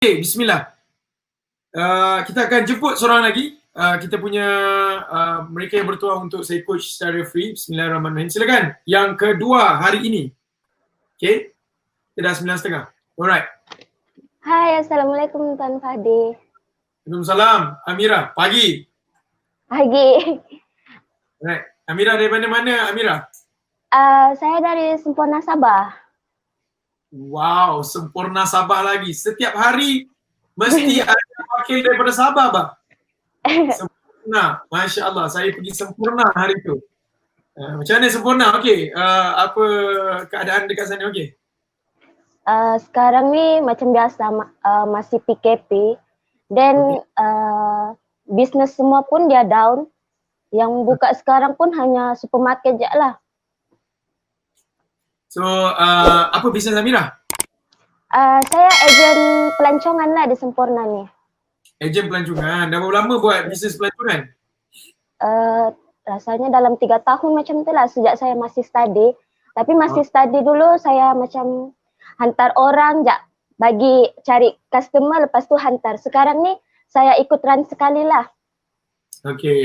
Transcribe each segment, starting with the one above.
Okay, bismillah. Kita akan jemput seorang lagi. Kita punya mereka yang bertuah untuk saya coach secara free. Bismillahirrahmanirrahim. Silakan. Yang kedua hari ini. Okay. Kita dah 9.30. Alright. Hai, Assalamualaikum Tuan Fadi. Waalaikumsalam. Amira, pagi. Pagi. Alright. Amira dari mana-mana, Amira? Saya dari Sempurna Sabah. Wow, Sempurna Sabah lagi. Setiap hari mesti ada wakil daripada Sabah, bah. Sempurna. Masya Allah, saya pergi Sempurna hari tu. Macam mana Sempurna? Okey. Apa keadaan dekat sana? Okey. Sekarang ni macam biasa masih PKP dan bisnes semua pun dia down. Yang buka sekarang pun hanya supermarket je lah. So, apa bisnes Amira? Saya ejen pelancongan lah di Sempurna ni. Ejen pelancongan. Dah berapa lama buat bisnes pelancongan? Rasanya dalam 3 tahun macam tu lah sejak saya masih study. Tapi masih study dulu saya macam hantar orang je bagi cari customer, lepas tu hantar. Sekarang ni saya ikut run sekali lah. Okay.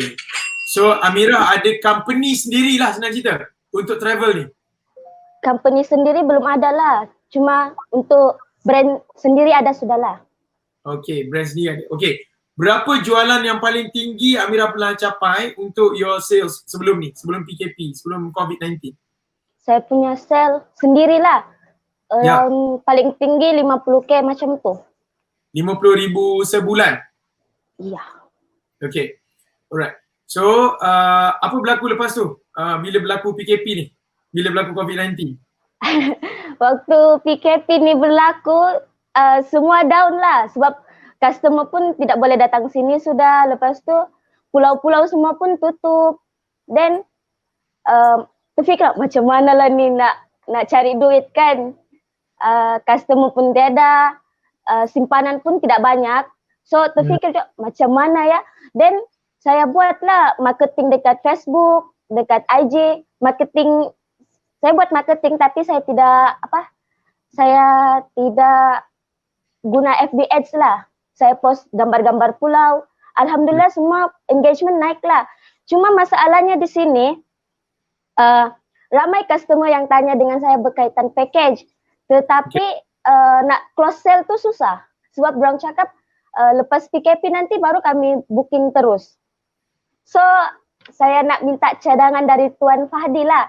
So Amira ada company sendirilah senang cerita untuk travel ni? Company sendiri belum ada lah. Cuma untuk brand sendiri ada sudahlah. Okay, brand sendiri ada. Okay. Berapa jualan yang paling tinggi Amira pernah capai untuk your sales sebelum ni? Sebelum PKP, sebelum COVID-19? Saya punya sale sendirilah. Paling tinggi 50k macam tu. 50,000 sebulan? Iya. Okay. Alright. So, apa berlaku lepas tu? Bila berlaku PKP ni? Bila berlaku COVID-19? Waktu PKP ni berlaku, semua down lah. Sebab customer pun tidak boleh datang sini sudah. Lepas tu, pulau-pulau semua pun tutup. Dan terfikir macam mana lah ni nak cari duit kan. Customer pun tiada, simpanan pun tidak banyak. So terfikir macam mana ya. Dan saya buatlah marketing dekat Facebook, dekat IG, marketing. Saya buat marketing tapi saya tidak guna FB Ads lah. Saya post gambar-gambar pulau. Alhamdulillah semua engagement naik lah. Cuma masalahnya di sini, ramai customer yang tanya dengan saya berkaitan package. Tetapi nak close sale tu susah. Sebab orang cakap lepas PKP nanti baru kami booking terus. So saya nak minta cadangan dari Tuan Fahdi lah.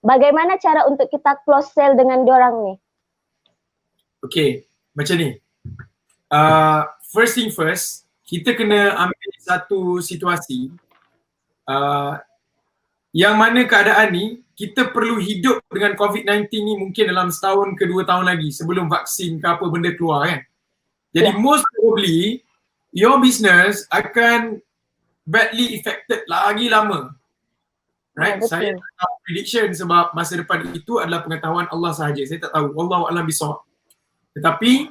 Bagaimana cara untuk kita close sale dengan diorang ni? Okay, macam ni. First thing first, kita kena ambil satu situasi yang mana keadaan ni kita perlu hidup dengan COVID-19 ni mungkin dalam setahun ke 2 tahun lagi sebelum vaksin ke apa benda keluar kan. Jadi most probably your business akan badly affected lagi lama. Right? Saya tak tahu prediction sebab masa depan itu adalah pengetahuan Allah sahaja. Saya tak tahu. Wallahu a'lam bishawab. Tetapi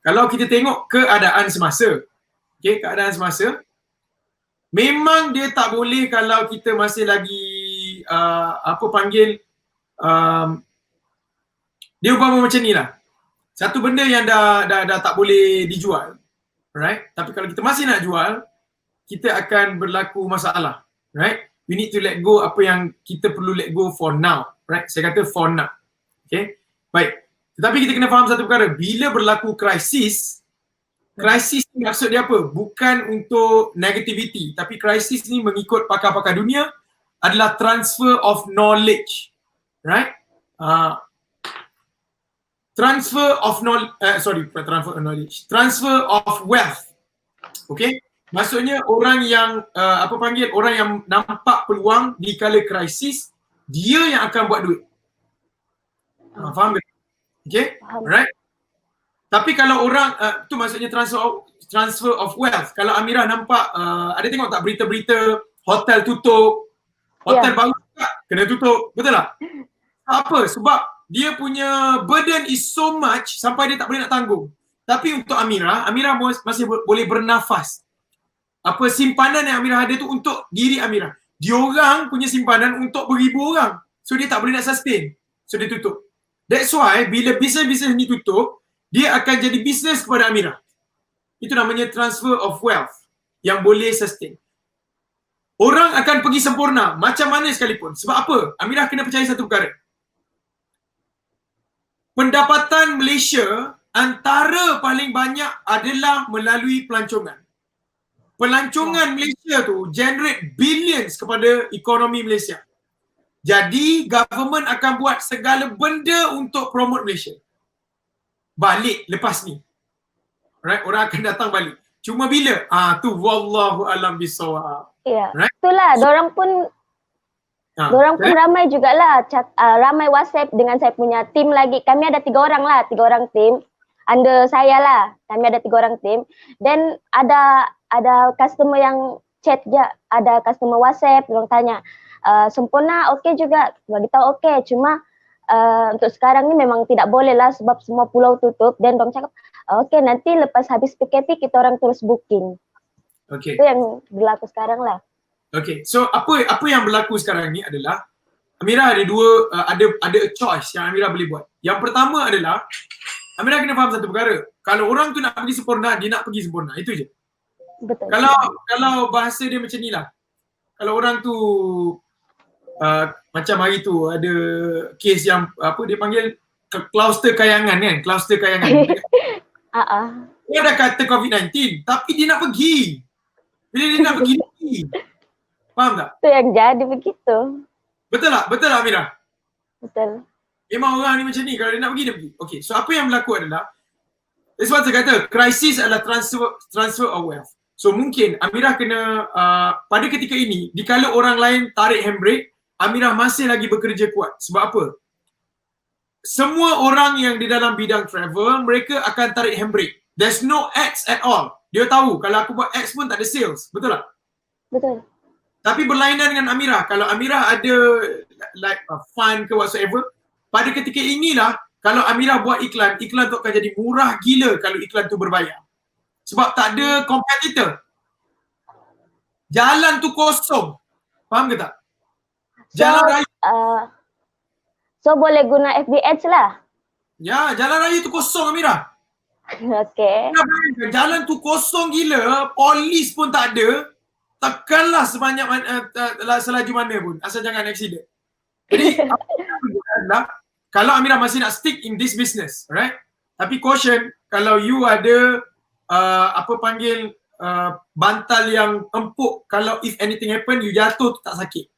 kalau kita tengok keadaan semasa, okay, keadaan semasa, memang dia tak boleh kalau kita masih lagi dia umpama macam ni lah. Satu benda yang dah tak boleh dijual, right? Tapi kalau kita masih nak jual, kita akan berlaku masalah, right? We need to let go apa yang kita perlu let go for now, right? Saya kata for now. Okay? Baik. Tetapi kita kena faham satu perkara. Bila berlaku krisis ni maksud dia apa? Bukan untuk negativity. Tapi krisis ni mengikut pakar-pakar dunia adalah transfer of knowledge. Right? Transfer of knowledge. Transfer of wealth. Okay? Maksudnya orang yang orang yang nampak peluang di kala krisis, dia yang akan buat duit. Faham tak? Okay? Alright. Tapi kalau orang tu maksudnya transfer of wealth. Kalau Amira nampak ada tengok tak berita-berita hotel tutup, hotel baru kena tutup, betul tak? Apa? Sebab dia punya burden is so much sampai dia tak boleh nak tanggung. Tapi untuk Amira masih boleh bernafas. Apa simpanan yang Amira ada tu untuk diri Amira. Diorang punya simpanan untuk beribu orang. So dia tak boleh nak sustain. So dia tutup. That's why bila bisnes-bisnes ni tutup, dia akan jadi bisnes kepada Amirah. Itu namanya transfer of wealth yang boleh sustain. Orang akan pergi sempurna macam mana sekalipun. Sebab apa? Amirah kena percaya satu perkara. Pendapatan Malaysia antara paling banyak adalah melalui pelancongan. Pelancongan Malaysia tu generate billions kepada ekonomi Malaysia. Jadi government akan buat segala benda untuk promote Malaysia. Balik lepas ni. Right? Orang akan datang balik. Cuma bila? Tu wallahu alam bisawab. Ya. Right? Itulah, dorang pun ramai jugalah, ramai WhatsApp dengan saya punya tim lagi. Kami ada 3 orang lah, 3 orang tim. Under saya lah, kami ada 3 orang tim. Dan ada customer yang chat je, ada customer WhatsApp, dorang tanya, sempurna okey juga, bagi tahu okey, cuma untuk sekarang ni memang tidak boleh lah sebab semua pulau tutup. Dan dorang cakap, okey nanti lepas habis PKP kita orang terus booking. Okay. Itu yang berlaku sekarang lah. Okay, so apa yang berlaku sekarang ni adalah Amirah ada ada a choice yang Amirah boleh buat. Yang pertama adalah Amirah kena faham satu perkara. Kalau orang tu nak pergi sempurna, dia nak pergi sempurna. Itu je. Betul. Kalau bahasa dia macam ni lah. Kalau orang tu macam hari tu ada kes yang apa dia panggil kluster kayangan kan, kluster kayangan. Dia dah kata COVID-19 tapi dia nak pergi. Bila dia nak pergi. Faham tak? Itu yang jadi begitu. Betul tak? Betul tak Amirah? Betul. Memang orang ni macam ni, kalau dia nak pergi, dia pergi. Okay, so apa yang berlaku adalah, sebab saya kata, krisis adalah transfer of wealth. So mungkin Amirah kena, pada ketika ini, dikala orang lain tarik handbrake, Amirah masih lagi bekerja kuat. Sebab apa? Semua orang yang di dalam bidang travel, mereka akan tarik handbrake. There's no ads at all. Dia tahu, kalau aku buat ads pun tak ada sales. Betul tak? Betul. Tapi berlainan dengan Amirah, kalau Amirah ada like fund ke whatsoever, pada ketika inilah kalau Amirah buat iklan tu akan jadi murah gila kalau iklan tu berbayar. Sebab tak ada kompetitor. Jalan tu kosong. Faham ke tak? Jalan raya. So boleh guna FB Ads lah. Ya, jalan raya tu kosong Amirah. Okay. Jalan tu kosong gila, polis pun tak ada. Tekanlah sebanyak selaju mana pun, asal jangan accident. Jadi adalah, kalau Amirah masih nak stick in this business, right? Tapi caution, kalau you ada bantal yang empuk, kalau if anything happen, you jatuh tu tak sakit.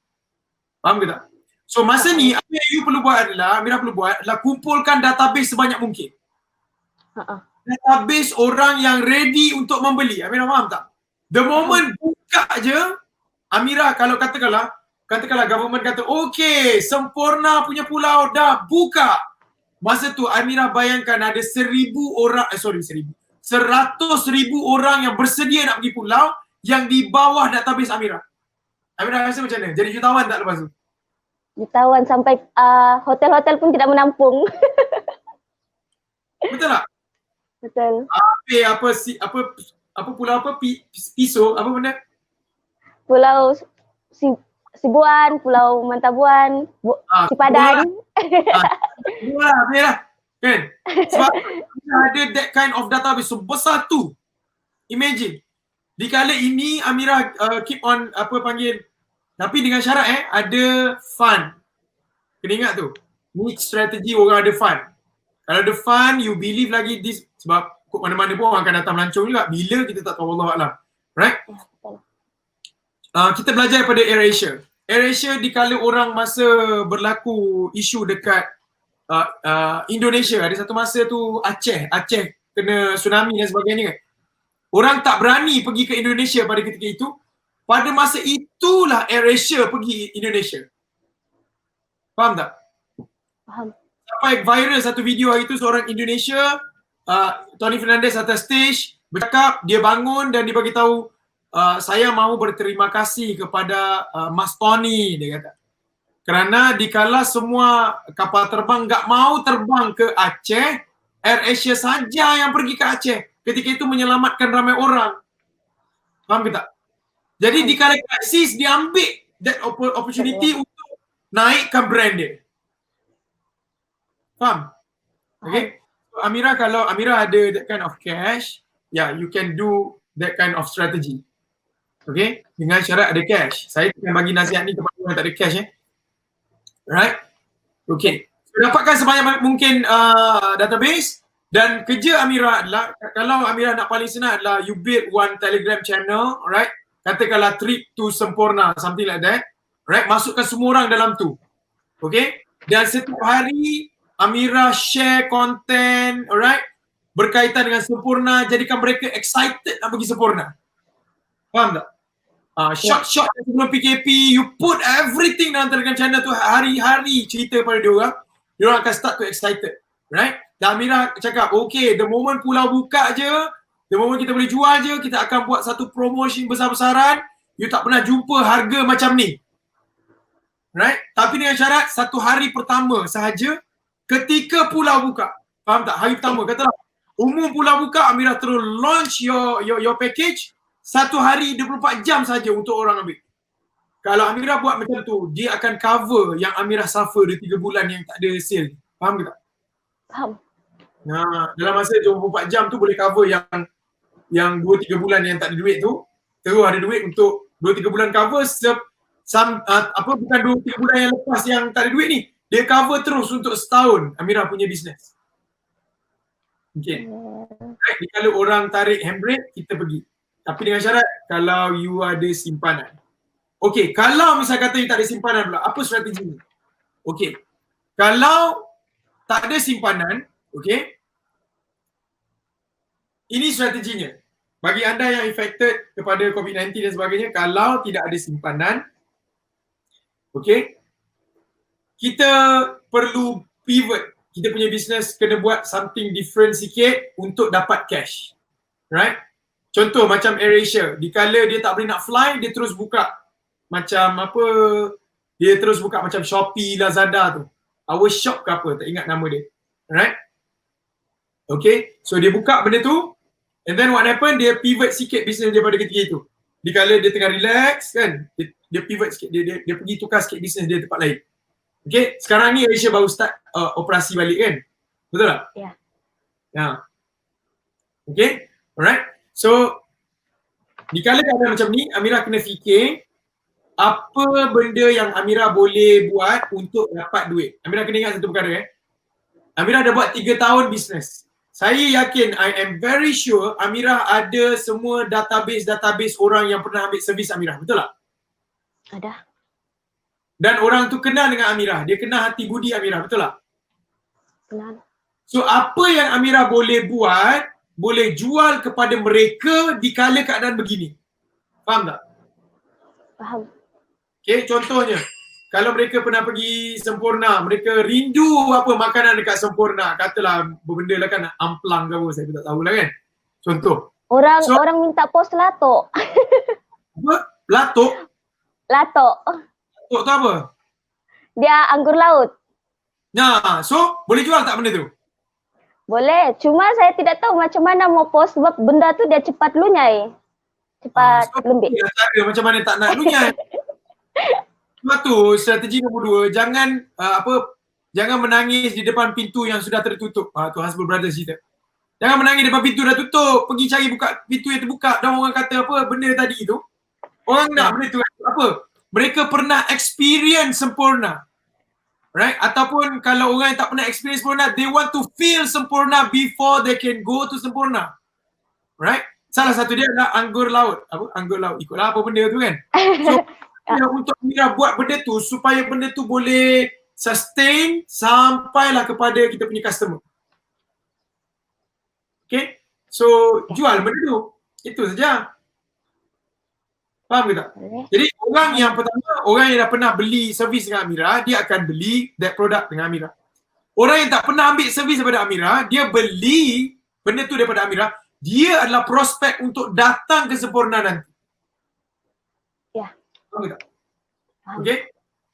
Faham ke tak? So masa ni, apa yang you perlu buat adalah, Amirah perlu buat adalah kumpulkan database sebanyak mungkin. Database orang yang ready untuk membeli. Amirah faham tak? The moment buka je, Amirah kalau katakanlah government kata okay, sempurna punya pulau dah buka. Masa tu Amirah bayangkan ada 100,000 orang yang bersedia nak pergi pulau yang di bawah database Amirah. Amirah rasa macam mana? Jadi jutawan tak lepas tu? Jutawan sampai hotel-hotel pun tidak menampung. Betul tak? Betul. Apa pulau apa? Piso? Apa benda? Pulau Sibuan, Pulau Mantabuan, Sipadan. Lah, kan? Sebab ada that kind of database sebesar tu. Imagine. Di kala ini Amirah keep on tapi dengan syarat ada fund. Kena ingat tu. Ni strategi orang ada fund. Kalau ada fund, you believe lagi this, sebab kok mana-mana pun orang akan datang melancong juga. Bila kita tak tahu, Wallahualam. Right? Kita belajar daripada AirAsia. AirAsia dikala orang masa berlaku isu dekat Indonesia, ada satu masa tu Aceh kena tsunami dan sebagainya kan. Orang tak berani pergi ke Indonesia pada ketika itu. Pada masa itulah AirAsia pergi Indonesia. Faham tak? Faham. Sampai viral satu video hari itu, seorang Indonesia, Tony Fernandez atas stage bercakap, dia bangun dan dia bagi tahu, saya mahu berterima kasih kepada Mas Tony, dia kata. Kerana dikala semua kapal terbang enggak mau terbang ke Aceh, AirAsia saja yang pergi ke Aceh. Ketika itu menyelamatkan ramai orang. Faham ke tak? Jadi dikala krisis, dia ambil that opportunity untuk naikkan brand dia. Faham? Okay? Amira, kalau Amira ada that kind of cash, yeah, you can do that kind of strategy. Okay, dengan syarat ada cash. Saya akan bagi nasihat ni kepada orang yang tak ada cash Right? Okay. So, dapatkan sebanyak mungkin database dan kerja Amira adalah, kalau Amira nak paling senang adalah you build one Telegram channel, alright? Katakanlah Trip to Sempurna, something like that. Right? Masukkan semua orang dalam tu. Okay? Dan setiap hari Amira share content, alright? Berkaitan dengan Sempurna, jadikan mereka excited nak pergi Sempurna. Faham tak? Short sebelum PKP, you put everything dalam Telegram channel tu, hari-hari cerita pada dia orang akan start to excited, right? Dan Amira cakap, okay, the moment pulau buka je, the moment kita boleh jual je, kita akan buat satu promotion besar-besaran, you tak pernah jumpa harga macam ni, right? Tapi dengan syarat, satu hari pertama sahaja, ketika pulau buka, faham tak? Hari pertama, katalah, umum pulau buka, Amira terus launch your package, satu hari 24 jam saja untuk orang ambil. Kalau Amira buat macam tu, dia akan cover yang Amira suffer di 3 bulan yang tak ada sale. Faham ke tak? Faham. Nah, dalam masa 24 jam tu boleh cover yang 2-3 bulan yang tak ada duit tu. Terus ada duit untuk 2-3 bulan cover bukan 2-3 bulan yang lepas yang tak ada duit ni. Dia cover terus untuk setahun Amira punya bisnes. Okay. Right, kalau orang tarik handbrake, kita pergi. Tapi dengan syarat kalau you ada simpanan. Okey, kalau misal kata you tak ada simpanan pula, apa strateginya? Okey. Kalau tak ada simpanan, okey. Ini strateginya. Bagi anda yang affected kepada COVID-19 dan sebagainya, kalau tidak ada simpanan, okey. Kita perlu pivot. Kita punya business kena buat something different sikit untuk dapat cash. Right? Contoh macam AirAsia, dikala dia tak boleh nak fly, dia terus buka macam apa, dia terus buka macam Shopee, Lazada tu. Our Shop ke apa, tak ingat nama dia. Alright? Okay, so dia buka benda tu, and then what happen, dia pivot sikit bisnes dia pada ketika itu. Dikala dia tengah relax kan, dia pivot sikit, dia pergi tukar sikit bisnes dia tempat lain. Okay, sekarang ni AirAsia baru start operasi balik kan? Betul tak? Ya. Yeah. Okay, alright. So, dikala keadaan macam ni, Amira kena fikir apa benda yang Amira boleh buat untuk dapat duit. Amira kena ingat satu perkara Amira dah buat 3 tahun bisnes. Saya yakin, I am very sure Amira ada semua database orang yang pernah ambil servis Amira. Betul tak? Ada. Dan orang tu kenal dengan Amira. Dia kenal hati budi Amira. Betul tak? Kenal. So, apa yang Amira boleh buat, boleh jual kepada mereka di kala keadaan begini. Faham tak? Faham. Okay, contohnya, kalau mereka pernah pergi Sempurna, mereka rindu apa makanan dekat Sempurna. Katalah benda lah kan, amplang ke apa, saya tak tahulah kan. Contoh. Orang minta pos latok. Apa? Latok? Latok. Latok tu apa? Dia anggur laut. Nah, so boleh jual tak benda tu? Boleh. Cuma saya tidak tahu macam mana mau post sebab benda tu dia cepat lunyai. Cepat lembik. Cara macam mana tak nak lunyai. Sebab tu strategi nombor 2, jangan jangan menangis di depan pintu yang sudah tertutup. Tu Hasbul Brothers cerita. Jangan menangis di depan pintu dah tutup, pergi cari buka pintu yang terbuka dan orang kata apa benda tadi tu. Orang nak benda tu apa? Mereka pernah experience Sempurna. Right? Ataupun kalau orang yang tak pernah experience Sempurna, they want to feel Sempurna before they can go to Sempurna. Right? Salah satu dia adalah anggur laut. Apa? Anggur laut. Ikutlah apa benda tu kan. So, untuk Amira buat benda tu supaya benda tu boleh sustain sampailah kepada kita punya customer. Okay? So, jual benda tu. Itu saja. Faham ke tak? Jadi orang yang pertama, orang yang dah pernah beli servis dengan Amira, dia akan beli that product dengan Amira. Orang yang tak pernah ambil servis daripada Amira, dia beli benda tu daripada Amira, dia adalah prospek untuk datang ke Sempurna nanti. Ya. Faham ke tak? Okay?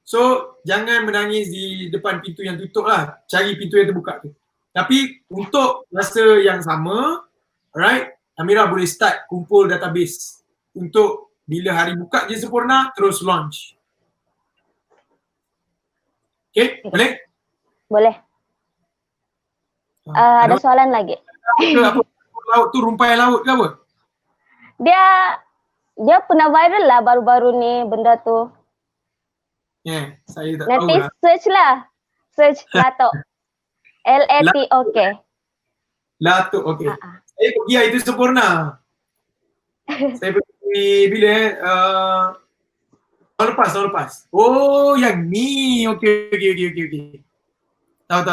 So, jangan menangis di depan pintu yang tutup lah. Cari pintu yang terbuka tu. Tapi untuk masa yang sama, alright, Amira boleh start kumpul database untuk bila hari buka je Sempurna, terus launch. Okay, boleh? Boleh. Ada soalan lagi. Apa laut tu rumpai laut ke apa? Dia pernah viral lah baru-baru ni benda tu. Saya tak tahu Nanti lah. search lah. Search Latok. LATOK. Latuk, okey. Saya pergi hari tu sempurna. Saya pergi bila tahun lepas. Oh, yang ni. Okey. Tahu.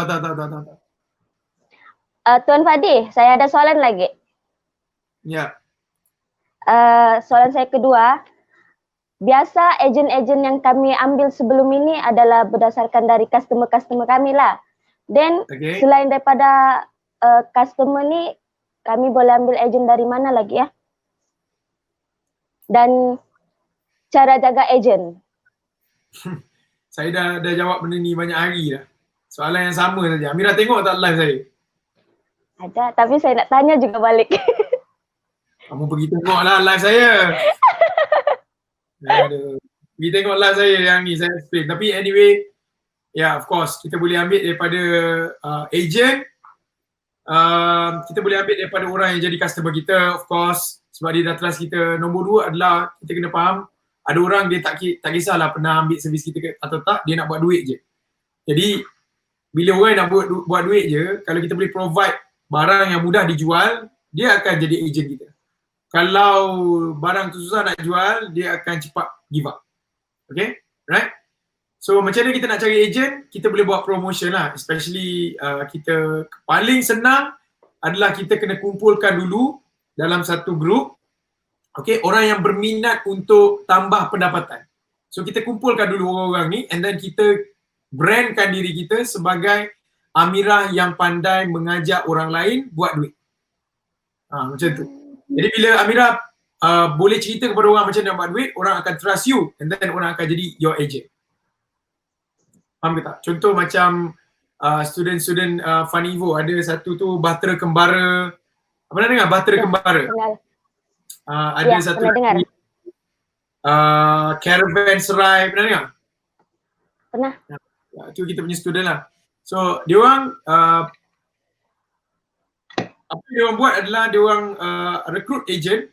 Tuan Fadi, saya ada soalan lagi. Ya. Soalan saya kedua, biasa ejen-ejen yang kami ambil sebelum ini adalah berdasarkan dari customer-customer kami lah. Dan selain daripada customer ni, kami boleh ambil ejen dari mana lagi ya? Dan cara jaga ejen. Saya dah jawab benda ni banyak hari dah. Soalan yang sama saja. Amira tengok tak live saya? Ada, tapi saya nak tanya juga balik. Kamu pergi tengoklah live saya. Pergi tengok live saya yang ni, saya explain. Tapi anyway, of course, kita boleh ambil daripada agent. Kita boleh ambil daripada orang yang jadi customer kita, of course. Sebab dia dah trust kita. Nombor dua adalah, kita kena faham, ada orang dia tak kisahlah pernah ambil servis kita atau tak, dia nak buat duit je. Jadi, bila orang nak buat duit je, kalau kita boleh provide barang yang mudah dijual, dia akan jadi agent kita. Kalau barang tu susah nak jual, dia akan cepat give up. Okay? Right? So macam mana kita nak cari agent? Kita boleh buat promotion lah. Especially kita paling senang adalah kita kena kumpulkan dulu dalam satu group. Okay? Orang yang berminat untuk tambah pendapatan. So kita kumpulkan dulu orang-orang ni and then kita brandkan diri kita sebagai Amirah yang pandai mengajak orang lain buat duit. Macam tu. Jadi bila Amirah boleh cerita kepada orang macam mana nak buat duit, orang akan trust you and then orang akan jadi your agent. Faham ke tak? Contoh macam student-student Funivo, ada satu tu Bahtera Kembara. Pernah dengar Bahtera Kembara? Ada satu lagi Caravan Serai, pernah dengar? Pernah. Itu kita punya student lah. So, dia orang apa dia orang buat adalah dia orang recruit agent,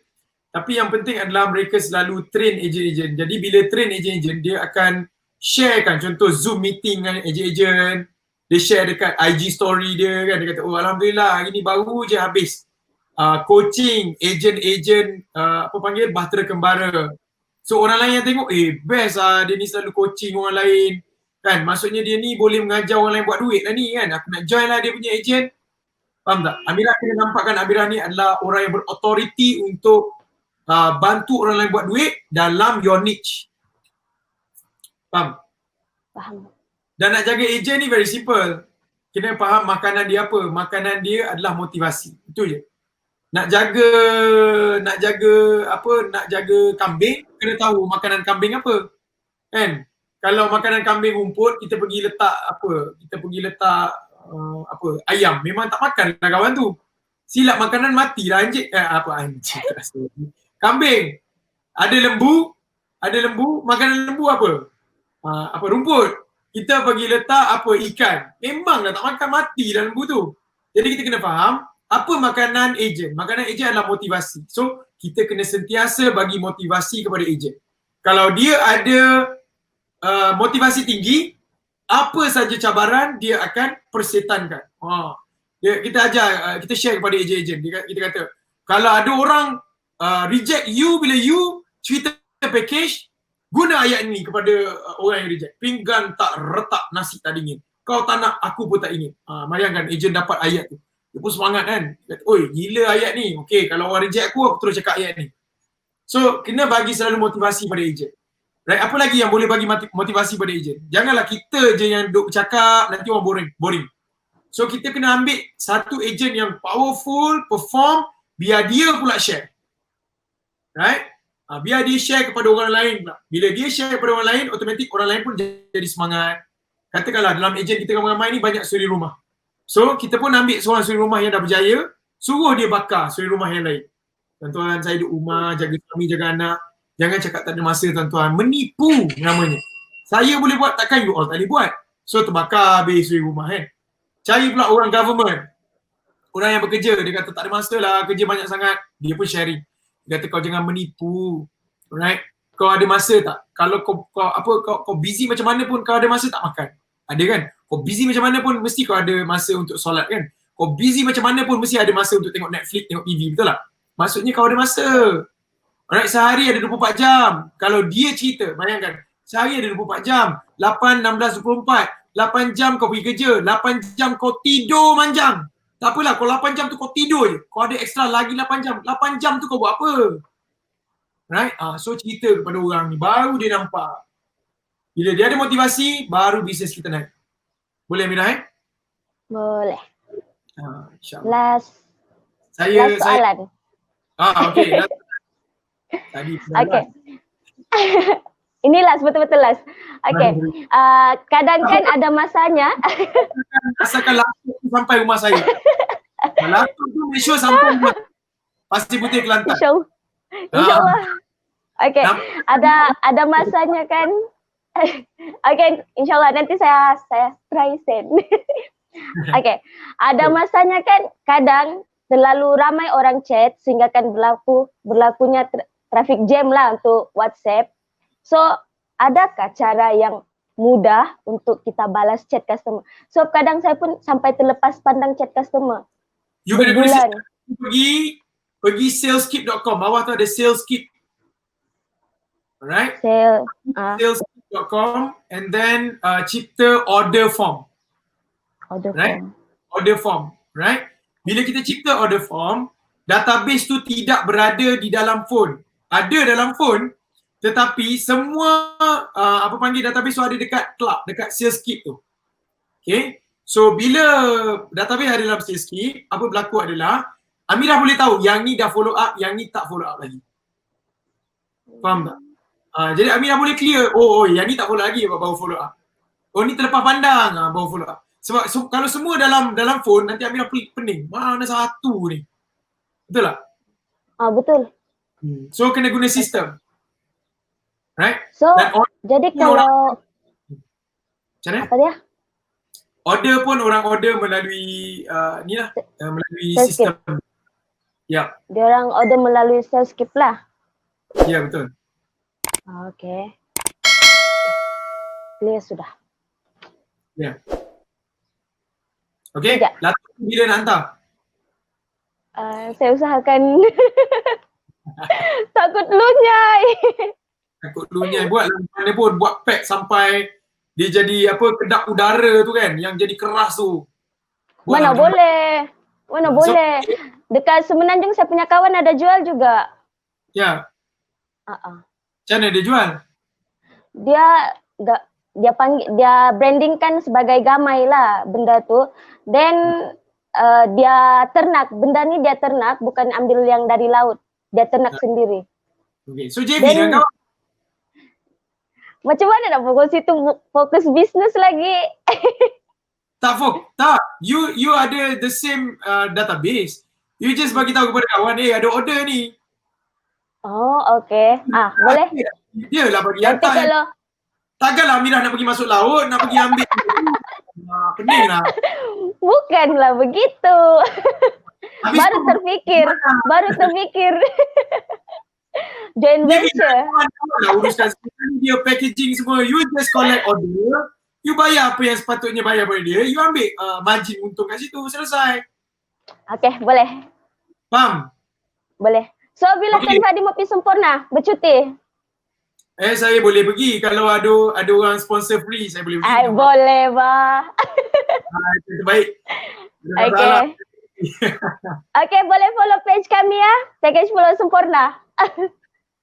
tapi yang penting adalah mereka selalu train agent-agent. Jadi bila train agent-agent, dia akan sharekan contoh Zoom meeting dengan agent-agent, dia share dekat IG story dia kan, dia kata, oh alhamdulillah hari ni baru je habis coaching agent-agent Bahtera Kembara. So orang lain yang tengok, best dia ni selalu coaching orang lain kan, maksudnya dia ni boleh mengajar orang lain buat duit lah ni kan, aku nak join lah dia punya agent. Faham tak? Amirah kena nampakkan Amirah ni adalah orang yang berautoriti untuk bantu orang lain buat duit dalam your niche. Faham? Faham. Dan nak jaga agent ni very simple. Kena faham makanan dia apa. Makanan dia adalah motivasi. Itu je. Nak jaga kambing, kena tahu makanan kambing apa. Kan? Kalau makanan kambing rumput, kita pergi letak ayam, memang tak makan lah kawan tu. Silap makanan mati lah anjing. Kambing. Ada lembu, makanan lembu apa? Rumput. Kita pergi letak ikan. Memang dah tak makan, mati dah lembu tu. Jadi kita kena faham apa makanan ejen. Makanan ejen adalah motivasi. So kita kena sentiasa bagi motivasi kepada ejen. Kalau dia ada motivasi tinggi, apa saja cabaran dia akan persetankan. Kita ajar, kita share kepada ejen-ejen. Kita kata, kalau ada orang reject you bila you cerita package, guna ayat ni kepada orang yang reject. Pinggan tak retak, nasi tak dingin. Kau tak nak, aku pun tak ingin. Bayangkan ejen dapat ayat tu. Dia pun semangat kan. Kata, oi gila ayat ni. Okay, kalau orang reject aku terus cakap ayat ni. So, kena bagi selalu motivasi pada ejen. Right? Apa lagi yang boleh bagi motivasi pada ejen? Janganlah kita je yang duduk bercakap, nanti orang boring. So kita kena ambil satu ejen yang powerful, perform, biar dia pula share. Right? Biar dia share kepada orang lain pula. Bila dia share kepada orang lain, automatik orang lain pun jadi semangat. Katakanlah dalam ejen kita ramai-ramai ni banyak suri rumah. So kita pun ambil seorang suri rumah yang dah berjaya, suruh dia bakar suri rumah yang lain. Tuan-tuan, saya duduk rumah, jaga suami, jaga anak. Jangan cakap tak ada masa tuan-tuan. Menipu namanya. Saya boleh buat, takkan you all tak boleh buat. So terbakar habis suri rumah kan. Cari pula orang government. orang yang bekerja, dia kata tak ada masa lah, kerja banyak sangat. Dia pun sharing. Dia kata kau jangan menipu. Alright? Kau ada masa tak? Kalau kau busy macam mana pun kau ada masa tak makan? Ada kan? Kau busy macam mana pun mesti kau ada masa untuk solat kan? Kau busy macam mana pun mesti ada masa untuk tengok Netflix, tengok TV, betul tak? Maksudnya kau ada masa. Alright, sehari ada 24 jam. Kalau dia cerita, bayangkan, sehari ada 24 jam. 8, 16, 24. 8 jam kau pergi kerja, 8 jam kau tidur manjang. Tak apalah, kalau 8 jam tu kau tidur je. Kau ada extra lagi 8 jam. 8 jam tu kau buat apa? Right? So cerita kepada orang ni, baru dia nampak. Bila dia ada motivasi, baru bisnes kita naik. Boleh Amirah Boleh. InsyaAllah. Last soalan. Okay. Tadi Okay. Ini last, betul-betul last. Okay. Kadang kan ada masanya. Asalkan laptop tu sampai rumah saya. Laptop tu make sure sampai rumah. Pasir Putih Kelantan. InsyaAllah. Okay. Ada masanya kan. Okay, insyaAllah nanti saya try send. Okay. Ada masanya kan kadang terlalu ramai orang chat sehingga kan berlakunya traffic jam lah untuk WhatsApp. So, adakah cara yang mudah untuk kita balas chat customer? So, kadang saya pun sampai terlepas pandang chat customer. You kena pergi saleskip.com. Bawah tu ada saleskip. Alright? Saleskip.com and then cipta order form. Order form. Right? Bila kita cipta order form, database tu tidak berada di dalam phone. Ada dalam phone, tetapi semua database tu ada dekat cloud, dekat saleskip tu. Okay. So bila database ada dalam saleskip, apa berlaku adalah Amirah boleh tahu yang ni dah follow up, yang ni tak follow up lagi. Faham tak? Jadi Amirah boleh clear, yang ni tak follow lagi baru follow up. Oh ni terlepas pandang baru follow up. Sebab kalau semua dalam phone, nanti Amirah pening. Mana satu ni? Betul tak? Betul. So kena guna sistem. Right? So, jadi kalau macam mana? Apa dia? Order pun orang order melalui melalui sistem. Ya. Dia orang order melalui saleskip lah. Ya, betul. Okay. Clear sudah. Ya. Okay, laptop bila nak hantar? Saya usahakan. Takut lunyai. Takut lunyai. Buat mana pun, buat pack sampai dia jadi kedap udara tu kan, yang jadi keras tu. Mana boleh. Dekat Semenanjung saya punya kawan ada jual juga. Ya. Macam mana dia jual? Dia brandingkan sebagai gamai lah benda tu. Then dia ternak, benda ni dia ternak, bukan ambil yang dari laut. Dia ternak sendiri. Okay, so JB dengan kawan? Macam mana nak fokus itu, fokus bisnes lagi? Tak. You ada the same database. You just bagi tahu kepada kawan, ada order ni. Oh, okay. Boleh. Dia lah bagi nanti hantar. Kalau Takkanlah Amirah nak pergi masuk laut, nak pergi ambil. Pening lah. Bukanlah begitu. Baru terfikir. Joint venture. Dia uruskan dia packaging semua. You just collect order. You bayar apa yang sepatutnya bayar pada dia. You ambil margin untung kat situ. Selesai. Okay, boleh. Faham? Boleh. So, bila Tuan Fadi mau pergi Sempurna, bercuti? Saya boleh pergi. Kalau ada orang sponsor free, saya boleh pergi. Boleh, bah. Itu baik. Okay. Okay, boleh follow page kami ya. Package Pulau Sempurna.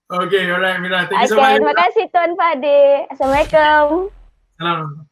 Okay, alright Mira. Thank you so much. Terima kasih Tuan Fadi. Assalamualaikum. Salam.